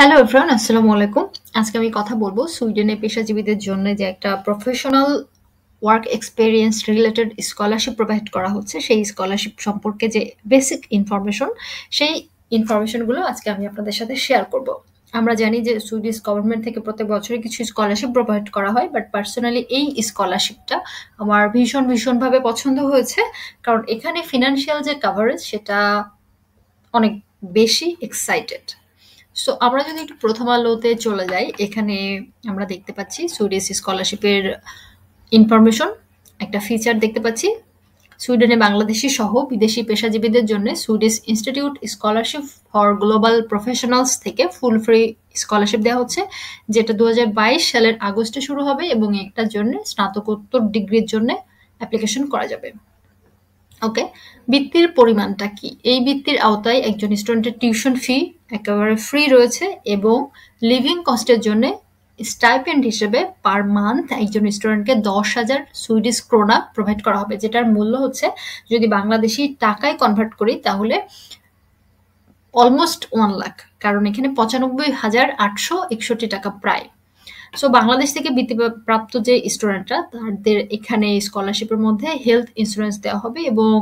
Hello everyone, আসসালামু আলাইকুম। আজকে আমি কথা বলবো সুইডেনে পেশাজীবীদের জন্য যে একটা professional work experience related scholarship provide করা হচ্ছে, সেই স্কলারশিপ সম্পর্কে যে বেসিক ইনফরমেশন, সেই ইনফরমেশনগুলো আজকে আমি আপনাদের সাথে শেয়ার করব। আমরা জানি যে সুইডিশ গভর্নমেন্ট থেকে প্রত্যেক বছরে কিছু স্কলারশিপ প্রোভাইড করা হয়, বাট পার্সোনালি এই স্কলারশিপটা আমার ভীষণভাবে পছন্দ হয়েছে, কারণ এখানে ফিনান্সিয়াল যে কাভারেজ সেটা অনেক বেশি এক্সাইটেড। সো আমরা যদি একটু প্রথম আলোতে চলে যাই, এখানে আমরা দেখতে পাচ্ছি সুইডিশ স্কলারশিপের ইনফরমেশন। একটা ফিচার দেখতে পাচ্ছি, সুইডেনে বাংলাদেশি সহ বিদেশি পেশাজীবীদের জন্য Swedish institute scholarship for global professionals থেকে ফুল ফ্রি স্কলারশিপ দেওয়া হচ্ছে, যেটা 2022 সালের আগস্টে শুরু হবে এবং একটার জন্য স্নাতকোত্তর ডিগ্রির জন্য অ্যাপ্লিকেশন করা যাবে। ওকে, বৃত্তির পরিমাণটা কি? এই বৃত্তির আওতায় একজন স্টুডেন্টের টিউশন ফি একেবারে ফ্রি রয়েছে এবং লিভিং কস্টের জন্য স্টাইপেন্ড হিসেবে পার মান্থ একজন স্টুডেন্টকে 10,000 সুইডিশ ক্রোনা প্রোভাইড করা হবে, যেটার মূল্য হচ্ছে, যদি বাংলাদেশি টাকায় কনভার্ট করি তাহলে অলমোস্ট 1 লাখ, কারণ এখানে 95,861 টাকা প্রায়। সো বাংলাদেশ থেকে বৃত্তিপ্রাপ্ত যে স্টুডেন্টরা, তাদের এখানে স্কলারশিপের মধ্যে হেলথ ইন্স্যুরেন্স দেওয়া হবে এবং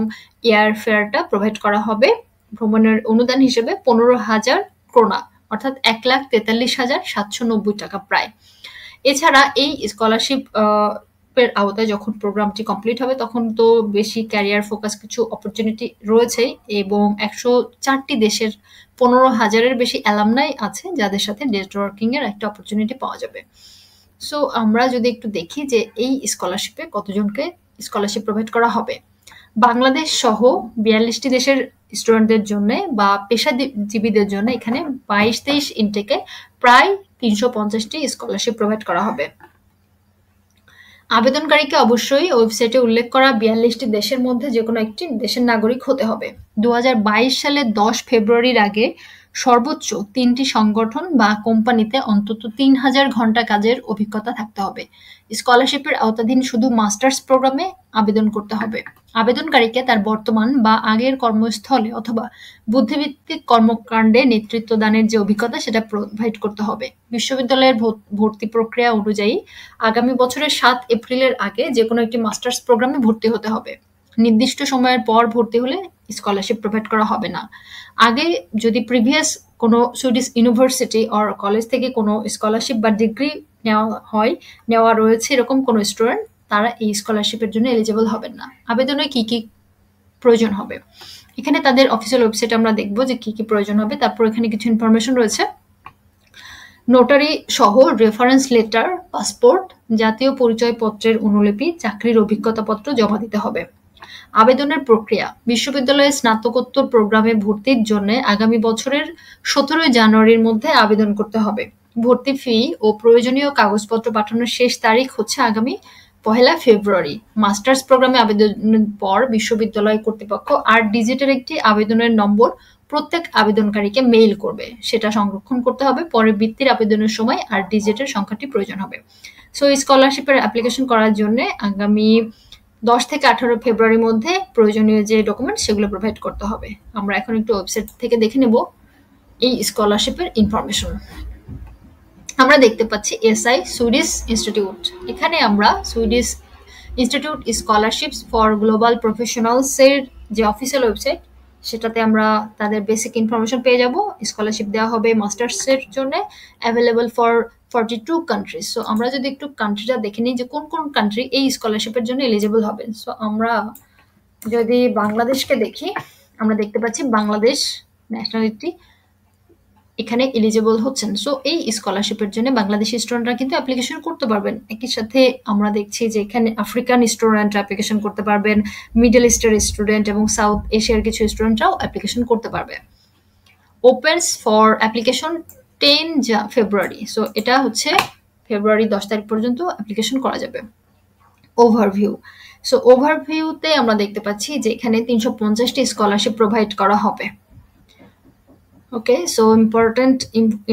এয়ার ফেয়ারটা প্রোভাইড করা হবে ভ্রমণের অনুদান হিসেবে 15,000 ক্রোনা, অর্থাৎ 1,43,790 টাকা প্রায়। এছাড়া এই স্কলারশিপ এর আওতায় যখন প্রোগ্রামটি কমপ্লিট হবে তখন তো বেশি ক্যারিয়ার ফোকাস কিছু অপরচুনিটি রয়েছে এবং 104টি দেশের 15,000-এর বেশি অ্যালামনাই আছে যাদের সাথে নেটওয়ার্কিং এর একটা অপরচুনিটি পাওয়া যাবে। সো আমরা যদি একটু দেখি যে এই স্কলারশিপে কতজনকে স্কলারশিপ প্রোভাইড করা হবে। বাংলাদেশ সহ 42টি দেশের স্টুডেন্টদের জন্য বা পেশাজীবীদের জন্য এখানে 22-23 ইনটেকে প্রায় 350টি স্কলারশিপ প্রোভাইড করা হবে। আবেদনকারীকে অবশ্যই ওয়েবসাইটে উল্লেখ করা 42টি দেশের মধ্যে যে কোনো একটি দেশের নাগরিক হতে হবে। 2022 সালের 10 ফেব্রুয়ারির আগে সর্বোচ্চ 3টি সংগঠন বা কোম্পানিতে অন্তত 3,000 ঘন্টা কাজের অভিজ্ঞতা থাকতে হবে। স্কলারশিপের আওতাধীন শুধু মাস্টার্স প্রোগ্রামে আবেদন করতে হবে। আবেদনকারীকে তার বর্তমান বা আগের কর্মস্থলে অথবা বুদ্ধিভিত্তিক কর্মকাণ্ডে নেতৃত্ব দানের যে অভিজ্ঞতা সেটা প্রোভাইড করতে হবে। বিশ্ববিদ্যালয়ের ভর্তি প্রক্রিয়া অনুযায়ী আগামী বছরের 7 এপ্রিলের আগে যে কোনো একটি মাস্টার্স প্রোগ্রামে ভর্তি হতে হবে। নির্দিষ্ট সময়ের পর ভর্তি হলে স্কলারশিপ প্রোভাইড করা হবে না। আগে যদি প্রিভিয়াস কোনো সুইডিশ ইউনিভার্সিটি অর কলেজ থেকে কোনো স্কলারশিপ বা ডিগ্রি নেওয়া রয়েছে এরকম কোনো স্টুডেন্ট, তারা এই স্কলারশিপের জন্য এলিজিবল হবেন না। আবেদনে কি প্রয়োজন হবে, এখানে তাদের অফিসিয়াল ওয়েবসাইটে আমরা দেখবো যে কি প্রয়োজন হবে। তারপর এখানে কিছু ইনফরমেশন রয়েছে। নোটারি সহ রেফারেন্স লেটার, পাসপোর্ট, জাতীয় পরিচয়পত্রের অনুলিপি, চাকরির অভিজ্ঞতাপত্র জমা দিতে হবে। আবেদনের প্রক্রিয়া: বিশ্ববিদ্যালয়ের স্নাতকোত্তর প্রোগ্রামে ভর্তির জন্য আগামী বছরের 17 জানুয়ারির মধ্যে আবেদন করতে হবে। ভর্তি ফি ও প্রয়োজনীয় কাগজপত্র পাঠানোর শেষ তারিখ হচ্ছে আগামী 1 ফেব্রুয়ারি। মাস্টার্স প্রোগ্রামে আবেদনের পর বিশ্ববিদ্যালয় কর্তৃপক্ষ 8 ডিজিটের একটি আবেদনের নম্বর প্রত্যেক আবেদনকারীকে মেইল করবে, সেটা সংরক্ষণ করতে হবে। পরে বৃত্তির আবেদনের সময় 8 ডিজিটের সংখ্যাটি প্রয়োজন হবে। সো এই স্কলারশিপের অ্যাপ্লিকেশন করার জন্য আগামী 10 থেকে 18 ফেব্রুয়ারির মধ্যে প্রয়োজনীয় যে ডকুমেন্ট সেগুলো প্রোভাইড করতে হবে। আমরা এখন একটু ওয়েবসাইট থেকে দেখে নেব এই স্কলারশিপের ইনফরমেশন। আমরা দেখতে পাচ্ছি এসআই সুইডিশ ইনস্টিটিউট। এখানে আমরা Swedish institute scholarships for global professionals এর যে অফিসিয়াল ওয়েবসাইট, সেটাতে আমরা তাদের বেসিক ইনফরমেশন পেয়ে যাব। স্কলারশিপ দেওয়া হবে মাস্টার্সের জন্য, অ্যাভেলেবল ফর 42 কান্ট্রিজ। সো আমরা যদি একটু কান্ট্রিটা দেখে নিই যে কোন কোন কান্ট্রি এই স্কলারশিপের জন্য এলিজিবল হবে। সো আমরা যদি বাংলাদেশকে দেখি, আমরা দেখতে পাচ্ছি বাংলাদেশ ন্যাশনালিটি এখানে এলিজিবল হচ্ছেন। সো এই স্কলারশিপের জন্য বাংলাদেশি স্টুডেন্টরা কিন্তু অ্যাপ্লিকেশন করতে পারবেন। একই সাথে আমরা দেখছি যে এখানে আফ্রিকান স্টুডেন্টরা অ্যাপ্লিকেশন করতে পারবেন, মিডল ইস্টের স্টুডেন্ট এবং সাউথ এশিয়ার কিছু স্টুডেন্টরাও অ্যাপ্লিকেশন করতে পারবে। Opens for application 10 February. So এটা হচ্ছে ফেব্রুয়ারি 10 তারিখ পর্যন্ত অ্যাপ্লিকেশন করা যাবে। ওভারভিউ। সো ওভারভিউতে আমরা দেখতে পাচ্ছি যে এখানে 350টি স্কলারশিপ প্রোভাইড করা হবে। Okay, so important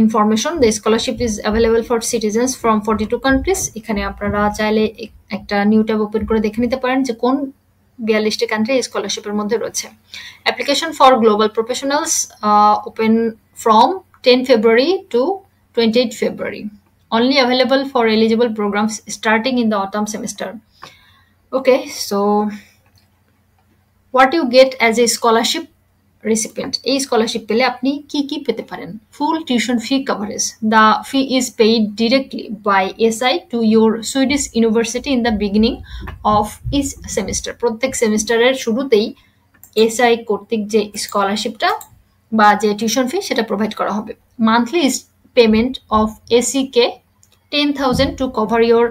information. The scholarship is available for citizens from 42 countries. এখানে আপনারা চাইলে একটা নিউ ট্যাব ওপেন করে দেখে নিতে পারেন যে কোন 42টি কান্ট্রি স্কলারশিপের মধ্যে রয়েছে। Application for global professionals open from 10 February to 28 February. Only available for eligible programs starting in the autumn semester. Okay, so what you get as a scholarship recipient. এই স্কলারশিপ পেলে আপনি কি কি পেতে পারেন? ফুল tuition fee coverage. The fee is paid directly by SI to your Swedish university in the beginning of each semester. প্রত্যেক সেমিস্টারের শুরুতেই এসআই কর্তৃক যে স্কলারশিপটা বা যে টিউশন ফি সেটা প্রোভাইড করা হবে. মান্থলি পেমেন্ট অফ এসিকে 10,000 to cover your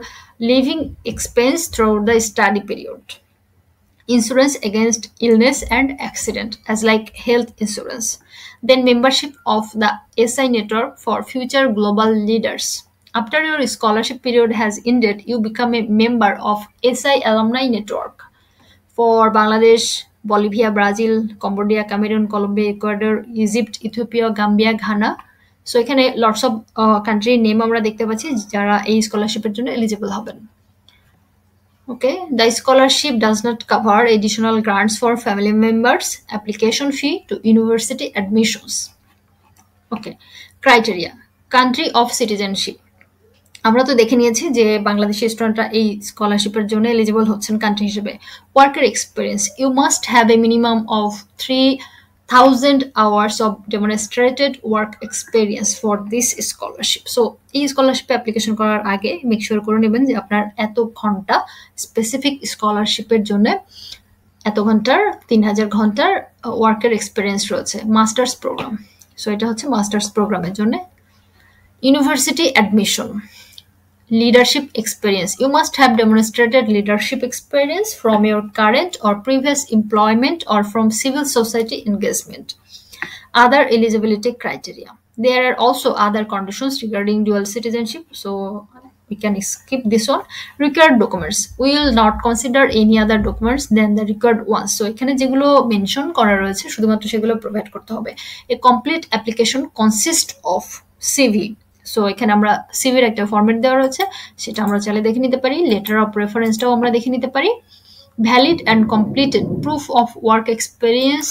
living expense throughout the study period. Insurance against illness and accident as like health insurance. Then membership of the SI network for future global leaders. After your scholarship period has ended, you become a member of SI alumni network for Bangladesh, Bolivia, Brazil, Cambodia, Cameroon, Colombia, Ecuador, Egypt, Ethiopia, Gambia, Ghana. So এখানে lots of country name আমরা দেখতে পাচ্ছি যারা এই স্কলারশিপের জন্য eligible হবেন. Okay, the scholarship does not cover additional grants for family members, application fee to university admissions. Okay, criteria. Country of citizenship. আমরা তো দেখে নিয়েছি যে বাংলাদেশি স্টুডেন্টরা এই স্কলারশিপের জন্য এলিজিবল হচ্ছেন কান্ট্রি হিসেবে. ওয়ার্কের experience. You must have a minimum of 3,000 hours of demonstrated work experience for this scholarship. So এই স্কলারশিপে অ্যাপ্লিকেশন করার আগে মেক শিওর করে নেবেন যে আপনার এত ঘন্টা স্পেসিফিক স্কলারশিপের জন্য এত ঘন্টার 3,000 ঘন্টার ওয়ার্কের এক্সপিরিয়েন্স রয়েছে. Masters program. সো এটা হচ্ছে মাস্টার্স প্রোগ্রামের জন্য. University admission. Leadership experience. You must have demonstrated leadership experience from your current or previous employment or from civil society engagement. Other eligibility criteria. There are also other conditions regarding dual citizenship, so we can skip this one. Required documents. We will not consider any other documents than the required ones. So এখানে যেগুলো mention করা রয়েছে শুধুমাত্র সেগুলো provide করতে হবে. A complete application consists of CV. So এখানে আমরা সিভির একটা ফরম্যাট দেওয়া রয়েছে সেটা আমরা চাইলে দেখে নিতে পারি. লেটার অফ রেফারেন্সটাও আমরা দেখে নিতে পারি. Valid and completed proof of work experience,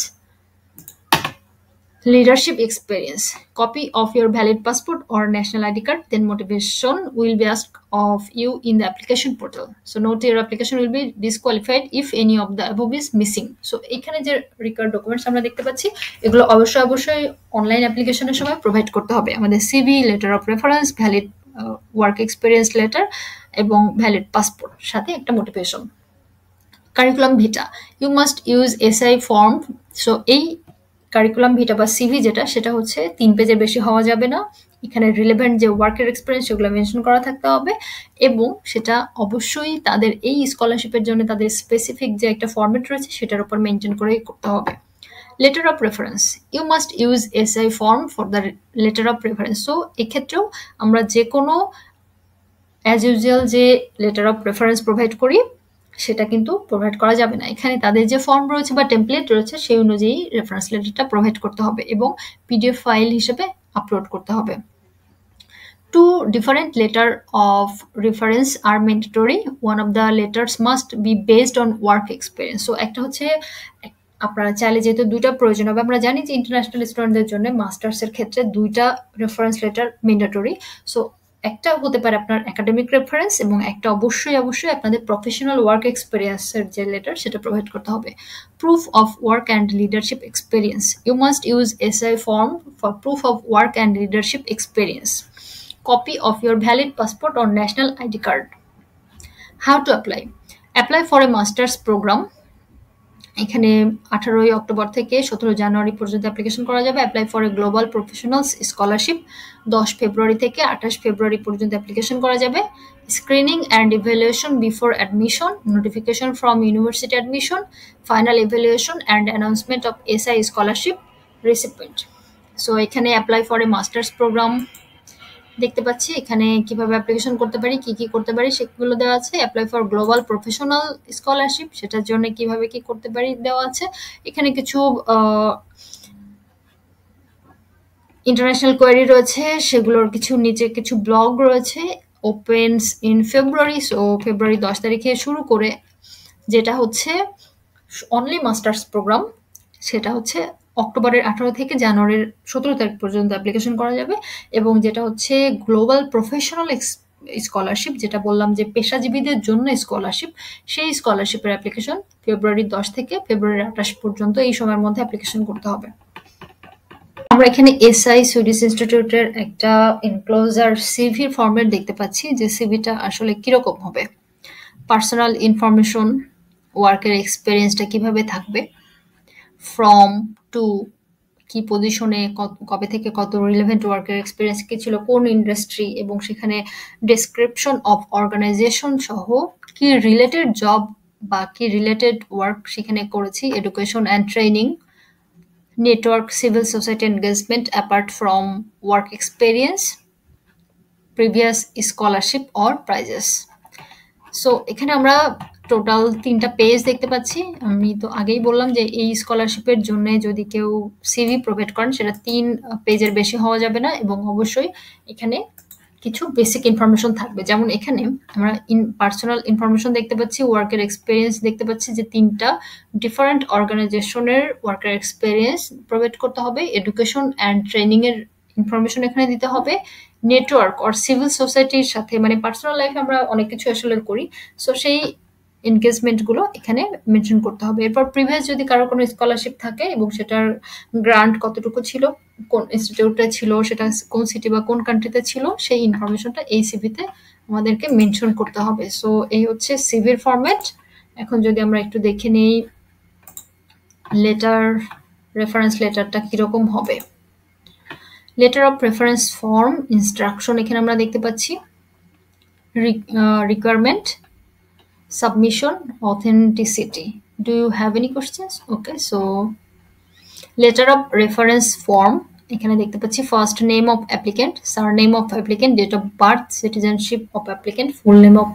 leadership experience, copy of your valid passport or national ID card. Then motivation will be asked of you in the application portal. So note your application will be disqualified if any of the above is missing. So এখানে যে required documents আমরা দেখতে পাচ্ছি এগুলো অবশ্যই online অ্যাপ্লিকেশনের সময় provide করতে হবে. আমাদের CV, letter of reference, valid work experience letter এবং ভ্যালিড পাসপোর্ট সাথে একটা motivation. Curriculum vitae. You must use SI form. So এই কারিকুলাম ভিটা বা সিভি যেটা সেটা হচ্ছে 3 পেজের বেশি হওয়া যাবে না. এখানে রিলেভেন্ট যে ওয়ার্কের এক্সপিরিয়েন্স সেগুলো মেনশন করা থাকতে হবে এবং সেটা অবশ্যই তাদের এই স্কলারশিপের জন্য তাদের স্পেসিফিক যে একটা ফরম্যাট রয়েছে সেটার উপর মেনটেন করেই করতে হবে. Letter of reference. You must use SI form for the letter of reference. So এক্ষেত্রেও আমরা যে কোনো অ্যাজ ইউজুয়াল যে লেটার অফ রেফারেন্স প্রোভাইড করি সেটা কিন্তু প্রোভাইড করা যাবে না. এখানে তাদের যে ফর্ম রয়েছে বা টেমপ্লেট রয়েছে সেই অনুযায়ী রেফারেন্স লেটারটা প্রোভাইড করতে হবে এবং পিডিএফ ফাইল হিসেবে আপলোড করতে হবে. 2 different letter of reference are mandatory. One of the letters must be based on work experience. So একটা হচ্ছে আপনারা চাইলে যেহেতু দুইটা প্রয়োজন হবে, আমরা জানি যে ইন্টারন্যাশনাল স্টুডেন্টদের জন্য মাস্টার্সের ক্ষেত্রে দুইটা রেফারেন্স লেটার ম্যান্ডেটরি. সো একটা হতে পারে আপনার একাডেমিক রেফারেন্স এবং একটা অবশ্যই আপনাদের প্রফেশনাল ওয়ার্ক এক্সপিরিয়েন্সের যে লেটার সেটা প্রোভাইড করতে হবে. Proof of work and leadership experience. You must use SI form for proof of work and leadership experience. Copy of your valid passport or national ID card. How to apply? Apply for a master's program. এখানে 18 October থেকে 17 জানুয়ারি পর্যন্ত application করা যাবে. Apply for a global professionals scholarship 10 February থেকে 28 February পর্যন্ত application করা যাবে. Screening and evaluation before admission, notification from university admission, final evaluation and announcement of SI scholarship recipient. So এখানে apply for a masters program দেখতে পাচ্ছি. এখানে কিভাবে application করতে পারি, কি করতে পারি সেগুলো দেওয়া আছে. Apply for global professional scholarship সেটার জন্য কিভাবে কি করতে পারি দেওয়া আছে. এখানে কিছু ইন্টারন্যাশনাল কোয়েরি রয়েছে, সেগুলোর কিছু নিচে কিছু ব্লগ রয়েছে. Opens in February. সো ফেব্রুয়ারি 10 তারিখে শুরু করে যেটা হচ্ছে অনলি মাস্টার্স প্রোগ্রাম সেটা হচ্ছে অক্টোবরের 18 থেকে জানুয়ারির 17 তারিখ পর্যন্ত অ্যাপ্লিকেশন করা যাবে। এবং যেটা হচ্ছে গ্লোবাল প্রফেশনাল স্কলারশিপ, যেটা বললাম যে পেশাজীবীদের জন্য স্কলারশিপ, সেই স্কলারশিপের অ্যাপ্লিকেশন ফেব্রুয়ারি 10 থেকে ফেব্রুয়ারি 28 পর্যন্ত এই সময়ের মধ্যে অ্যাপ্লিকেশন করতে হবে। আমরা এখানে এসআই সুইডিশ ইনস্টিটিউটের একটা এনক্লোজার সিভি ফরম্যাট দেখতে পাচ্ছি, যে সিভিটা আসলে কিরকম হবে। পার্সোনাল ইনফরমেশন, ওয়ার্কের এক্সপিরিয়েন্সটা কিভাবে থাকবে, ফ্রম টু কি পজিশনে, কবে থেকে কত রিলেভেন্ট ওয়ার্কের এক্সপিরিয়েন্স কি ছিল, কোন ইন্ডাস্ট্রি, এবং সেখানে ডেসক্রিপশন অফ অর্গানাইজেশন সহ কি রিলেটেড জব বা কি রিলেটেড ওয়ার্ক সেখানে করেছি, education and training, network, civil society engagement apart from work experience, previous scholarship or prizes. So এখানে আমরা টোটাল 3টা পেজ দেখতে পাচ্ছি। আমি তো আগেই বললাম যে এই স্কলারশিপের জন্য যদি কেউ সিভি প্রোভাইড করেন সেটা 3 পেজের বেশি হওয়া যাবে না, এবং অবশ্যই এখানে কিছু বেসিক ইনফরমেশন থাকবে। যেমন এখানে আমরা পার্সোনাল ইনফরমেশন দেখতে পাচ্ছি, ওয়ার্কের এক্সপিরিয়েন্স দেখতে পাচ্ছি যে 3টা ডিফারেন্ট অর্গানাইজেশনের ওয়ার্কের এক্সপিরিয়েন্স প্রোভাইড করতে হবে, এডুকেশন অ্যান্ড ট্রেনিং এর ইনফরমেশন এখানে দিতে হবে, নেটওয়ার্ক অর সিভিল সোসাইটির সাথে, মানে পার্সোনাল লাইফে আমরা অনেক কিছু আসলে করি, সো সেই এনগেজমেন্ট গুলো এখানে মেনশন করতে হবে। এরপর প্রিভিয়াস যদি কারো কোনো স্কলারশিপ থাকে এবং সেটার গ্রান্ট কতটুকু ছিল, কোন ইনস্টিটিউটে ছিল, সেটা কোন সিটি বা কোন কান্ট্রিতে ছিল, সেই ইনফরমেশনটা এই সিভিতে আমাদেরকে মেনশন করতে হবে। সো এই হচ্ছে সিভির ফরম্যাট। এখন যদি আমরা একটু দেখে নেই লেটার, রেফারেন্স লেটারটা কিরকম হবে। Letter of preference form instruction এখানে আমরা দেখতে পাচ্ছি, requirement, submission, authenticity. Do you have any questions? Okay, so letter of reference form এখানে দেখতে পাচ্ছি first name of applicant, surname of applicant, date of birth, citizenship of applicant, full name of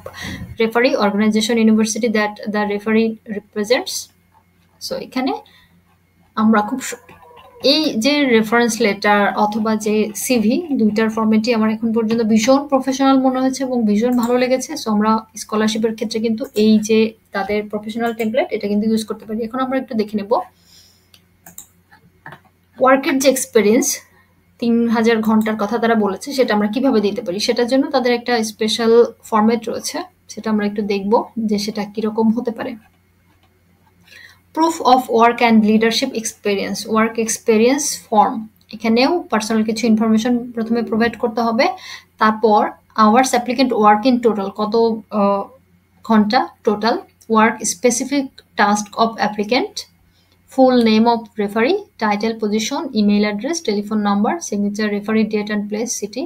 referee, organisation, university that the referee represents. So এখানে আমরা খুব এই যে reference letter অথবা যে সিভি, দুইটার ফরম্যাটই আমার এখন পর্যন্ত ভীষণ প্রফেশনাল মনে হয়েছে এবং ভীষণ ভালো লেগেছে। সো আমরা স্কলারশিপের ক্ষেত্রে কিন্তু এই যে তাদের প্রফেশনাল টেমপ্লেট, এটা কিন্তু ইউজ করতে পারি। এখন আমরা একটু দেখে নেব ওয়ার্কের যে এক্সপিরিয়েন্স 3000 ঘন্টার কথা তারা বলেছে, সেটা আমরা কিভাবে দিতে পারি। সেটার জন্য তাদের একটা স্পেশাল ফরম্যাট রয়েছে, সেটা আমরা একটু দেখব যে সেটা কিরকম হতে পারে। Proof of work and leadership experience, work experience form, এখানেও পার্সোনাল কিছু ইনফরমেশন প্রথমে প্রোভাইড করতে হবে। তারপর hours applicant work in total, কত ঘন্টা total, work specific task of applicant, full name of referee, title, position, email address, telephone number, signature, referee, date and place, city,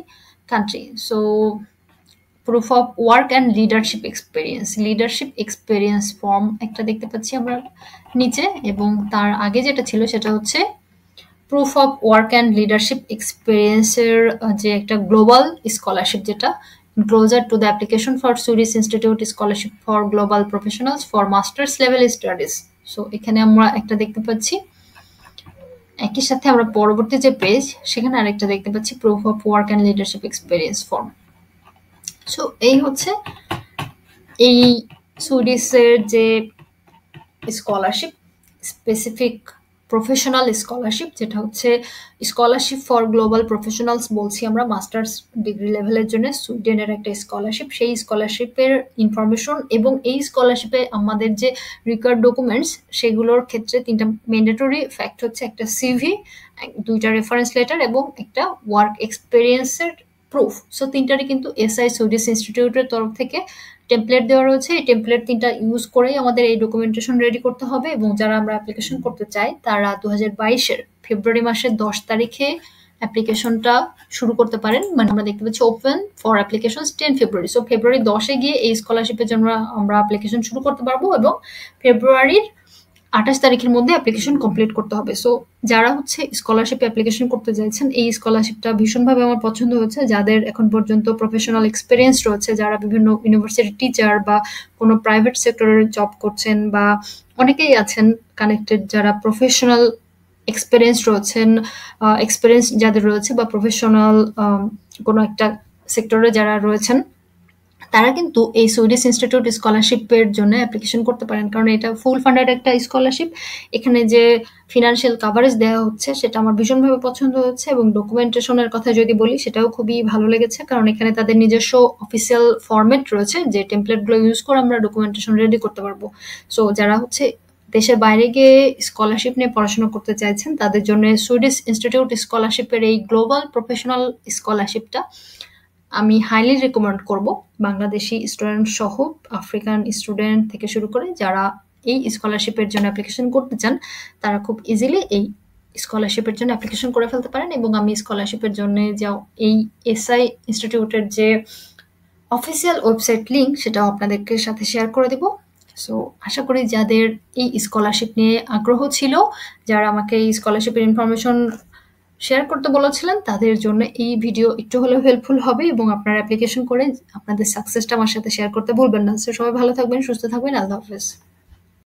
country. So proof of work and leadership experience form একটা দেখতে পাচ্ছি আমরা নিচে, এবং তার আগে যেটা ছিল সেটা হচ্ছে proof of work and leadership এক্সপিরিয়েন্সের যে একটা গ্লোবাল স্কলারশিপ, যেটা closer to the application for Swedish institute scholarship for global professionals for masters level studies. So এখানে আমরা একটা দেখতে পাচ্ছি, একই সাথে আমরা পরবর্তী যে পেজ সেখানে আরেকটা দেখতে পাচ্ছি proof of work and leadership experience form. So এই হচ্ছে এই সুইডিশের যে স্কলারশিপ, স্পেসিফিক প্রফেশনাল স্কলারশিপ, যেটা হচ্ছে স্কলারশিপ ফর গ্লোবাল প্রফেশনালস বলছি আমরা, মাস্টার্স ডিগ্রি লেভেলের জন্য সুইডেনের একটা স্কলারশিপ। সেই স্কলারশিপের ইনফরমেশন এবং এই স্কলারশিপে আমাদের যে রিকোয়ার্ড ডকুমেন্টস, সেগুলোর ক্ষেত্রে 3টা ম্যান্ডেটরি ফ্যাক্ট হচ্ছে একটা সিভি, 2টা রেফারেন্স লেটার এবং একটা ওয়ার্ক এক্সপিরিয়েন্সের প্রুফ। সো 3টারই কিন্তু এসআই সুইডিশ ইনস্টিটিউটের তরফ থেকে টেমপ্লেট দেওয়া রয়েছে। এই টেমপ্লেট 3টা ইউজ করেই আমাদের এই ডকুমেন্টেশন রেডি করতে হবে, এবং যারা আমরা অ্যাপ্লিকেশন করতে চাই তারা 2022-এর ফেব্রুয়ারি মাসের 10 তারিখে অ্যাপ্লিকেশনটা শুরু করতে পারেন। মানে আমরা দেখতে পাচ্ছি open for application 10 February. So February 10-এ গিয়ে এই স্কলারশিপের জন্য আমরা অ্যাপ্লিকেশন শুরু করতে পারবো, এবং ফেব্রুয়ারির 28 তারিখের মধ্যে অ্যাপ্লিকেশন কমপ্লিট করতে হবে। সো যারা হচ্ছে স্কলারশিপে অ্যাপ্লিকেশন করতে চাইছেন, এই স্কলারশিপটা ভীষণভাবে আমার পছন্দ হয়েছে। যাদের এখন পর্যন্ত প্রফেশনাল এক্সপিরিয়েন্স রয়েছে, যারা বিভিন্ন ইউনিভার্সিটির টিচার বা কোনো প্রাইভেট সেক্টরের জব করছেন, বা অনেকেই আছেন কানেক্টেড যারা প্রফেশনাল এক্সপিরিয়েন্স রয়েছেন, এক্সপিরিয়েন্স যাদের রয়েছে বা প্রফেশনাল কোনো একটা সেক্টরে যারা রয়েছেন, তারা কিন্তু এই সুইডিশ ইনস্টিটিউট স্কলারশিপের জন্য অ্যাপ্লিকেশন করতে পারেন, কারণ এটা ফুল ফান্ডেড একটা স্কলারশিপ। এখানে যে ফিনান্সিয়াল কাভারেজ দেওয়া হচ্ছে সেটা আমার ভীষণভাবে পছন্দ হচ্ছে, এবং ডকুমেন্টেশনের কথা যদি বলি সেটাও খুবই ভালো লেগেছে, কারণ এখানে তাদের নিজস্ব অফিসিয়াল ফরম্যাট রয়েছে যে টেমপ্লেটগুলো ইউজ করে আমরা ডকুমেন্টেশন রেডি করতে পারবো। সো যারা হচ্ছে দেশের বাইরে গিয়ে স্কলারশিপ নিয়ে পড়াশোনা করতে চাইছেন তাদের জন্য সুইডিশ ইনস্টিটিউট স্কলারশিপের এই গ্লোবাল প্রফেশনাল স্কলারশিপটা আমি হাইলি রেকমেন্ড করব। বাংলাদেশি স্টুডেন্ট সহ আফ্রিকান স্টুডেন্ট থেকে শুরু করে যারা এই স্কলারশিপের জন্য অ্যাপ্লিকেশন করতে চান তারা খুব ইজিলি এই স্কলারশিপের জন্য অ্যাপ্লিকেশন করে ফেলতে পারেন। এবং আমি স্কলারশিপের জন্য যা এই এসআই ইনস্টিটিউটের যে অফিসিয়াল ওয়েবসাইট লিঙ্ক সেটাও আপনাদেরকে সাথে শেয়ার করে দেব। সো আশা করি যাদের এই স্কলারশিপ নিয়ে আগ্রহ ছিল, যারা আমাকে এই স্কলারশিপের ইনফরমেশন শেয়ার করতে বলেছিলেন, তাদের জন্য এই ভিডিও একটু হলেও হেল্পফুল হবে, এবং আপনারা অ্যাপ্লিকেশন করে আপনাদের সাকসেসটা আমার সাথে শেয়ার করতে ভুলবেন না। সো সবাই ভালো থাকবেন, সুস্থ থাকবেন, আল্লাহ হাফেজ।